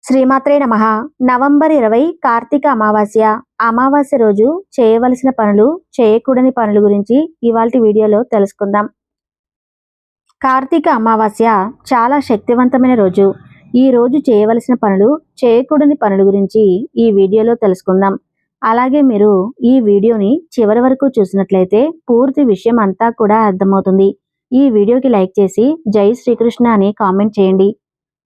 శ్రీమాత్రే నమః. నవంబర్ 20 కార్తీక అమావాస్య. అమావాస్య రోజు చేయవలసిన పనులు, చేయకూడని పనుల గురించి ఇవాల్టి వీడియోలో తెలుసుకుందాం. కార్తీక అమావాస్య చాలా శక్తివంతమైన రోజు. ఈ రోజు చేయవలసిన పనులు, చేయకూడని పనుల గురించి ఈ వీడియోలో తెలుసుకుందాం. అలాగే మీరు ఈ వీడియోని చివరి వరకు చూసినట్లయితే పూర్తి విషయం అంతా కూడా అర్థమవుతుంది. ఈ వీడియోకి లైక్ చేసి జై శ్రీకృష్ణ అని కామెంట్ చేయండి.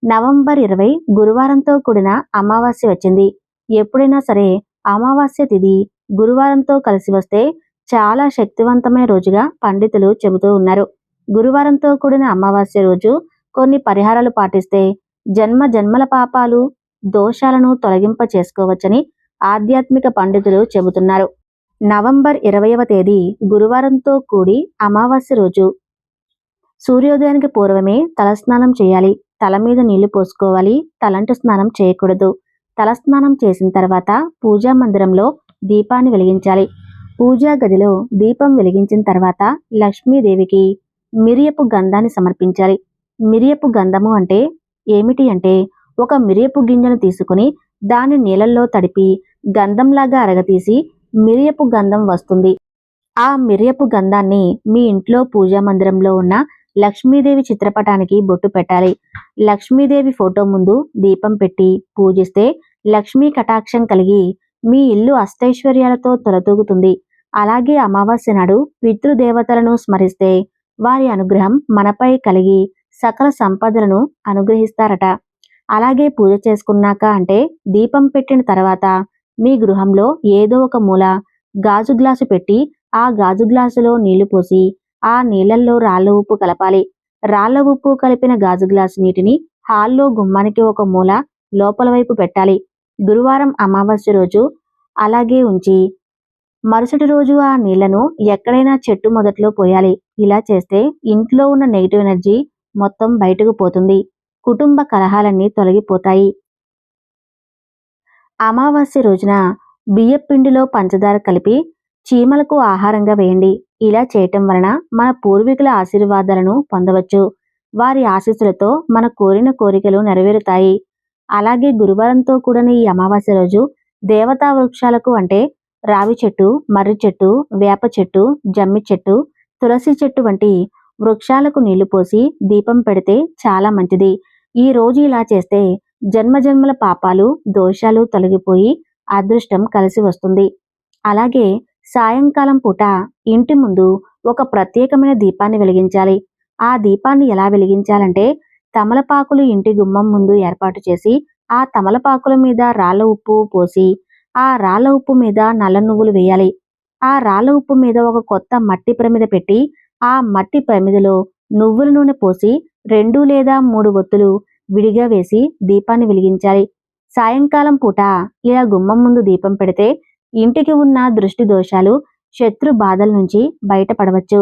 నవంబర్ 20 గురువారంతో కూడిన అమావాస్య వచ్చింది. ఎప్పుడైనా సరే అమావాస్య తిథి గురువారంతో కలిసి వస్తే చాలా శక్తివంతమైన రోజుగా పండితులు చెబుతూ ఉన్నారు. గురువారంతో కూడిన అమావాస్య రోజు కొన్ని పరిహారాలు పాటిస్తే జన్మ జన్మల పాపాలు, దోషాలను తొలగింప చేసుకోవచ్చని ఆధ్యాత్మిక పండితులు చెబుతున్నారు. నవంబర్ 20వ తేదీ గురువారంతో కూడి అమావాస్య రోజు సూర్యోదయానికి పూర్వమే తలస్నానం చేయాలి. తల మీద నీళ్లు పోసుకోవాలి. తలంటు స్నానం చేయకూడదు. తలస్నానం చేసిన తర్వాత పూజా మందిరంలో దీపాన్ని వెలిగించాలి. పూజా గదిలో దీపం వెలిగించిన తర్వాత లక్ష్మీదేవికి మిరియపు గంధాన్ని సమర్పించాలి. మిరియపు గంధము అంటే ఏమిటి అంటే ఒక మిరియపు గింజను తీసుకుని దాన్ని నీళ్ళల్లో తడిపి గంధంలాగా అరగతీసి మిరియపు గంధం వస్తుంది. ఆ మిరియపు గంధాన్ని మీ ఇంట్లో పూజా మందిరంలో ఉన్న లక్ష్మీదేవి చిత్రపటానికి బొట్టు పెట్టాలి. లక్ష్మీదేవి ఫోటో ముందు దీపం పెట్టి పూజిస్తే లక్ష్మీ కటాక్షం కలిగి మీ ఇల్లు అష్టైశ్వర్యాలతో తొలతూగుతుంది. అలాగే అమావాస్య నాడు పితృదేవతలను స్మరిస్తే వారి అనుగ్రహం మనపై కలిగి సకల సంపదలను అనుగ్రహిస్తారట. అలాగే పూజ చేసుకున్నాక అంటే దీపం పెట్టిన తర్వాత మీ గృహంలో ఏదో ఒక మూల గాజు గ్లాసు పెట్టి ఆ గాజు గ్లాసులో నీళ్లు పోసి ఆ నీళ్లలో రాళ్ల ఉప్పు కలపాలి. రాళ్ల ఉప్పు కలిపిన గాజు గ్లాసు నీటిని హాల్లో గుమ్మానికి ఒక మూల లోపల వైపు పెట్టాలి. గురువారం అమావాస్య రోజు అలాగే ఉంచి మరుసటి రోజు ఆ నీళ్లను ఎక్కడైనా చెట్టు మొదట్లో పోయాలి. ఇలా చేస్తే ఇంట్లో ఉన్న నెగిటివ్ ఎనర్జీ మొత్తం బయటకు పోతుంది. కుటుంబ కలహాలన్నీ తొలగిపోతాయి. అమావాస్య రోజున బియ్యపిండిలో పంచదార కలిపి చీమలకు ఆహారంగా వేయండి. ఇలా చేయటం వలన మన పూర్వీకుల ఆశీర్వాదాలను పొందవచ్చు. వారి ఆశీస్సులతో మన కోరిన కోరికలు నెరవేరుతాయి. అలాగే గురువారంతో కూడిన ఈ అమావాస్య రోజు దేవతా వృక్షాలకు అంటే రావి చెట్టు, మర్రి చెట్టు, వేప చెట్టు, జమ్మి చెట్టు, తులసి చెట్టు వంటి వృక్షాలకు నీళ్లు పోసి దీపం పెడితే చాలా మంచిది. ఈ రోజు ఇలా చేస్తే జన్మజన్మల పాపాలు, దోషాలు తొలగిపోయి అదృష్టం కలిసి వస్తుంది. అలాగే సాయంకాలం పూట ఇంటి ముందు ఒక ప్రత్యేకమైన దీపాన్ని వెలిగించాలి. ఆ దీపాన్ని ఎలా వెలిగించాలంటే తమలపాకులు ఇంటి గుమ్మం ముందు ఏర్పాటు చేసి ఆ తమలపాకుల మీద రాళ్ల ఉప్పు పోసి ఆ రాళ్ల ఉప్పు మీద నల్ల నువ్వులు వేయాలి. ఆ రాళ్ల ఉప్పు మీద ఒక కొత్త మట్టి ప్రమిద పెట్టి ఆ మట్టి ప్రమిదలో నువ్వుల నూనె పోసి 2 లేదా 3 ఒత్తులు విడిగా వేసి దీపాన్ని వెలిగించాలి. సాయంకాలం పూట ఇలా గుమ్మం ముందు దీపం పెడితే ఇంటికి ఉన్న దృష్టి దోషాలు, శత్రు బాధల నుంచి బయటపడవచ్చు.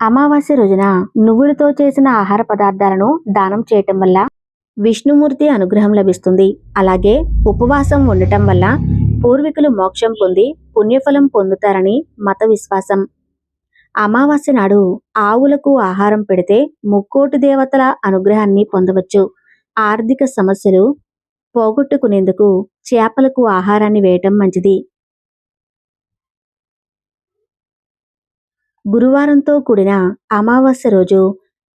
అమావాస్య రోజున నువ్వులతో చేసిన ఆహార పదార్థాలను దానం చేయటం వల్ల విష్ణుమూర్తి అనుగ్రహం లభిస్తుంది. అలాగే ఉపవాసం ఉండటం వల్ల పూర్వీకులు మోక్షం పొంది పుణ్యఫలం పొందుతారని మత విశ్వాసం. అమావాస్య నాడు ఆవులకు ఆహారం పెడితే ముక్కోటి దేవతల అనుగ్రహాన్ని పొందవచ్చు. ఆర్థిక సమస్యలు పోగొట్టుకునేందుకు చేపలకు ఆహారాన్ని వేయటం మంచిది. గురువారంతో కూడిన అమావాస్య రోజు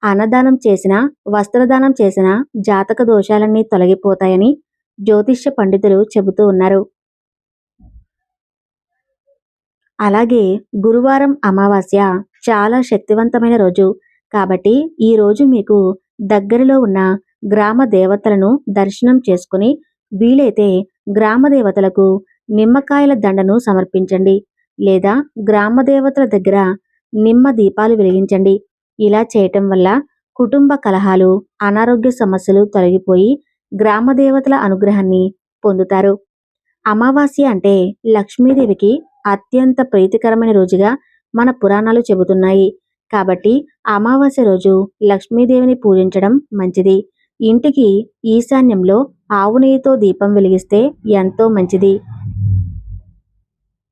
అన్నదానం చేసిన, వస్త్రదానం చేసిన జాతక దోషాలన్నీ తొలగిపోతాయని జ్యోతిష్య పండితులు చెబుతూ ఉన్నారు. అలాగే గురువారం అమావాస్య చాలా శక్తివంతమైన రోజు కాబట్టి ఈ రోజు మీకు దగ్గరలో ఉన్న గ్రామ దేవతలను దర్శనం చేసుకుని వీలైతే గ్రామ దేవతలకు నిమ్మకాయల దండను సమర్పించండి. లేదా గ్రామ దేవతల దగ్గర నిమ్మ దీపాలు వెలిగించండి. ఇలా చేయటం వల్ల కుటుంబ కలహాలు, అనారోగ్య సమస్యలు తొలగిపోయి గ్రామ దేవతల అనుగ్రహాన్ని పొందుతారు. అమావాస్య అంటే లక్ష్మీదేవికి అత్యంత ప్రీతికరమైన రోజుగా మన పురాణాలు చెబుతున్నాయి. కాబట్టి అమావాస్య రోజు లక్ష్మీదేవిని పూజించడం మంచిది. ఇంటికి ఈశాన్యంలో ఆవు నెయ్యితో దీపం వెలిగిస్తే ఎంతో మంచిది.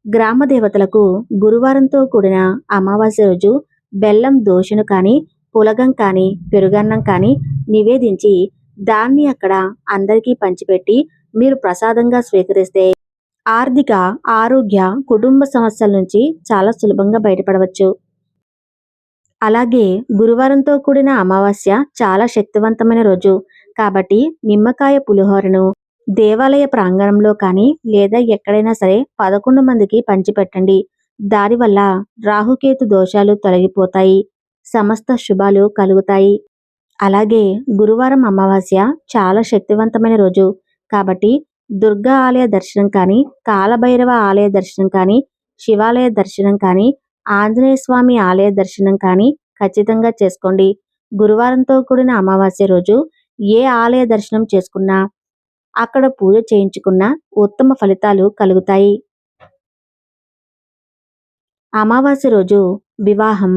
గ్రామ దేవతలకు గురువారంతో కూడిన అమావాస్య రోజు బెల్లం దోశను కానీ, పులగం కానీ, పెరుగన్నం కానీ నివేదించి దాన్ని అక్కడ అందరికీ పంచిపెట్టి మీరు ప్రసాదంగా స్వీకరిస్తే ఆర్థిక, ఆరోగ్య, కుటుంబ సమస్యల నుంచి చాలా సులభంగా బయటపడవచ్చు. అలాగే గురువారంతో కూడిన అమావాస్య చాలా శక్తివంతమైన రోజు. కాబట్టి నిమ్మకాయ పులిహోరను దేవాలయ ప్రాంగణంలో కానీ లేదా ఎక్కడైనా సరే 11 మందికి పంచిపెట్టండి. దానివల్ల రాహుకేతు దోషాలు తొలగిపోతాయి. సమస్త శుభాలు కలుగుతాయి. అలాగే గురువారం అమావాస్య చాలా శక్తివంతమైన రోజు. కాబట్టి దుర్గా ఆలయ దర్శనం కానీ, కాలభైరవ ఆలయ దర్శనం కానీ, శివాలయ దర్శనం కానీ, ఆంజనేయ స్వామి ఆలయ దర్శనం కానీ ఖచ్చితంగా చేసుకోండి. గురువారంతో కూడిన అమావాస్య రోజు ఏ ఆలయ దర్శనం చేసుకున్నా, అక్కడ పూజ చేయించుకున్నా ఉత్తమ ఫలితాలు కలుగుతాయి. అమావాస్య రోజు వివాహం,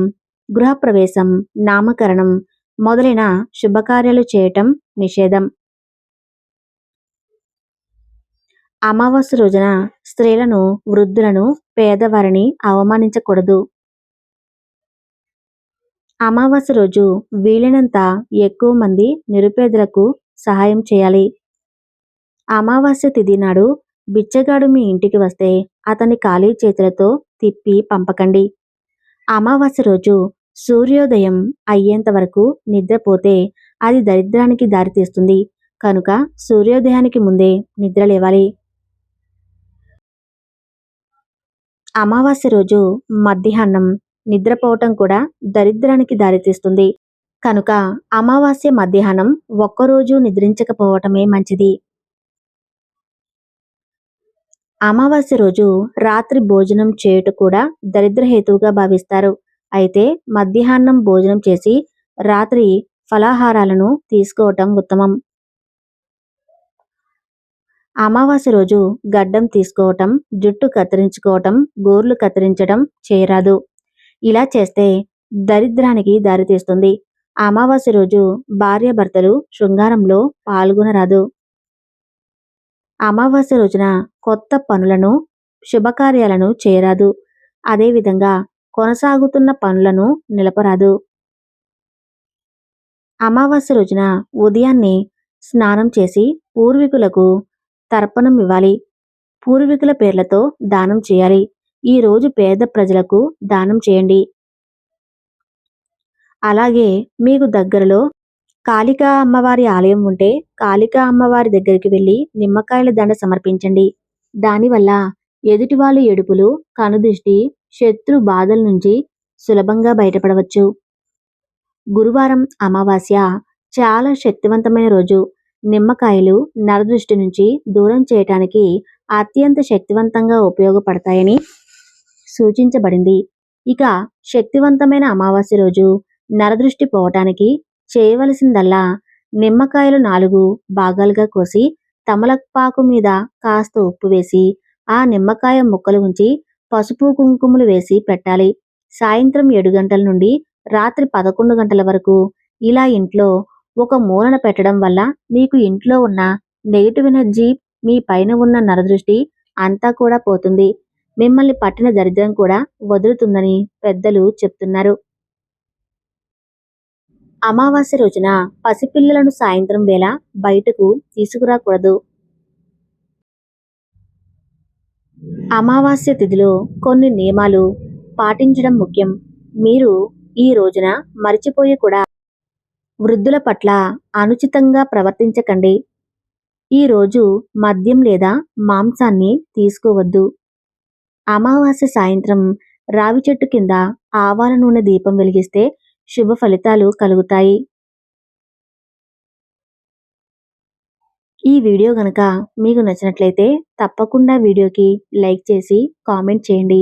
గృహప్రవేశం, నామకరణం మొదలైన శుభకార్యాలు చేయటం నిషేధం. అమావాస్య రోజున స్త్రీలను, వృద్ధులను, పేదవారిని అవమానించకూడదు. అమావాస్య రోజు వీలైనంత ఎక్కువ మంది నిరుపేదలకు సహాయం చేయాలి. అమావాస్య తిథి నాడు బిచ్చగాడు మీ ఇంటికి వస్తే అతని ఖాళీ చేతులతో తిప్పి పంపకండి. అమావాస్య రోజు సూర్యోదయం అయ్యేంత వరకు నిద్రపోతే అది దరిద్రానికి దారితీస్తుంది. కనుక సూర్యోదయానికి ముందే నిద్ర లేవాలి. అమావాస్య రోజు మధ్యాహ్నం నిద్రపోవటం కూడా దరిద్రానికి దారితీస్తుంది. కనుక అమావాస్య మధ్యాహ్నం ఒక్కరోజు నిద్రించకపోవటమే మంచిది. అమావాస్య రోజు రాత్రి భోజనం చేయుట కూడా దరిద్రహేతువుగా భావిస్తారు. అయితే మధ్యాహ్నం భోజనం చేసి రాత్రి ఫలాహారాలను తీసుకోవటం ఉత్తమం. అమావాస్య రోజు గడ్డం తీసుకోవటం, జుట్టు కత్తిరించుకోవటం, గోర్లు కత్తిరించడం చేయరాదు. ఇలా చేస్తే దరిద్రానికి దారితీస్తుంది. అమావాస్య రోజు భార్యాభర్తలు శృంగారంలో పాల్గొనరాదు. అమావాస్య రోజున కొత్త పనులను, శుభకార్యాలను చేయరాదు. అదేవిధంగా కొనసాగుతున్న పనులను నిలపరాదు. అమావాస్య రోజున ఉదయాన్నే స్నానం చేసి పూర్వీకులకు తర్పణం ఇవ్వాలి. పూర్వీకుల పేర్లతో దానం చేయాలి. ఈ రోజు పేద ప్రజలకు దానం చేయండి. అలాగే మీకు దగ్గరలో కాళికా అమ్మవారి ఆలయం ఉంటే కాళికా అమ్మవారి దగ్గరికి వెళ్ళి నిమ్మకాయల దండ సమర్పించండి. దానివల్ల ఎదుటివాళ్ళు ఏడుపులు, కనుదృష్టి, శత్రు బాధల నుంచి సులభంగా బయటపడవచ్చు. గురువారం అమావాస్య చాలా శక్తివంతమైన రోజు. నిమ్మకాయలు నరదృష్టి నుంచి దూరం చేయటానికి అత్యంత శక్తివంతంగా ఉపయోగపడతాయని సూచించబడింది. ఇక శక్తివంతమైన అమావాస్య రోజు నరదృష్టి పోవటానికి చేయవలసిందల్లా నిమ్మకాయలు 4 భాగాలుగా కోసి తమలపాకు మీద కాస్త ఉప్పు వేసి ఆ నిమ్మకాయ ముక్కలు ఉంచి పసుపు కుంకుమలు వేసి పెట్టాలి. సాయంత్రం 7 గంటల నుండి రాత్రి 11 గంటల వరకు ఇలా ఇంట్లో ఒక మూలన పెట్టడం వల్ల మీకు ఇంట్లో ఉన్న నెగిటివ్ ఎనర్జీ, మీ పైన ఉన్న నరదృష్టి అంతా కూడా పోతుంది. మిమ్మల్ని పట్టిన దరిద్రం కూడా వదులుతుందని పెద్దలు చెప్తున్నారు. అమావాస్య రోజున పసిపిల్లలను సాయంత్రం వేళ బయటకు తీసుకురాకూడదు. అమావాస్య తిథిలో కొన్ని నియమాలు పాటించడం ముఖ్యం. మీరు ఈ రోజున మర్చిపోయి కూడా వృద్ధుల పట్ల అనుచితంగా ప్రవర్తించకండి. ఈ రోజు మద్యం లేదా మాంసాన్ని తీసుకోవద్దు. అమావాస్య సాయంత్రం రావి చెట్టు కింద ఆవాల నూనె దీపం వెలిగిస్తే శుభ ఫలితాలు కలుగుతాయి. ఈ వీడియో గనక మీకు నచ్చినట్లయితే తప్పకుండా వీడియోకి లైక్ చేసి కామెంట్ చేయండి.